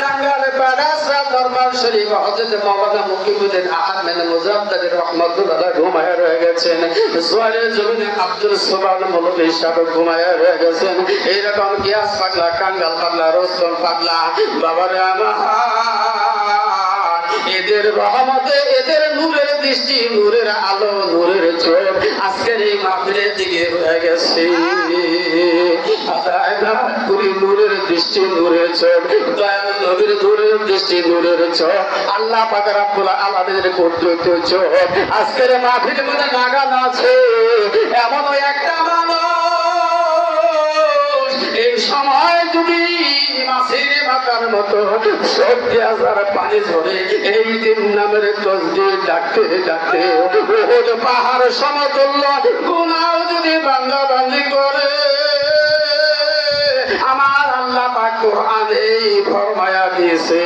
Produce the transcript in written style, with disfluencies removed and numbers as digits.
টাঙ্গাইল পাড়াসরা দরবার শরীফ হযরত মাওলানা মুকিমউদ্দিন আহমেদ মুজাদ্দিদ রাহমাতুল্লাহ ঘুমায় রয়ে গেছেন। সোয়ারে জমিনে আব্দুল সুবহান মৌলভী সাহেব ঘুমায় রয়ে গেছেন। এইরকম গিয়াস পাগলা, কাঙ্গাল পাগলা, রোস্তম পাগলা, বাবারে আমার এদের রহমতে, এদের নূরের দৃষ্টি, নূরের আলো, নূরের চোখ আজকের এই মাহফিলের দিকে রয়ে গেছে। নূরের দৃষ্টি, নূরের চোখ, দয়াল নবীর নূরের দৃষ্টি, নূরের চোখ, আল্লাহ পাক রব্বুল আলামিনের কর্তৃত্ব চোখ আজকের মাহফিলের মধ্যে লাগানো আছে। এমন একটা মানুষ এই সময় যদি মাছের মাথার মতো 70,000 পানি ঝরে এই দিন নামের তসবিহ ডাকতে ডাকতে ওহদ পাহাড় সমতুল্য গুনাহ যদি বান্দাবান্দি করে, আমার আল্লাহ পাক কোরআনে ফরমায়া দিয়েছে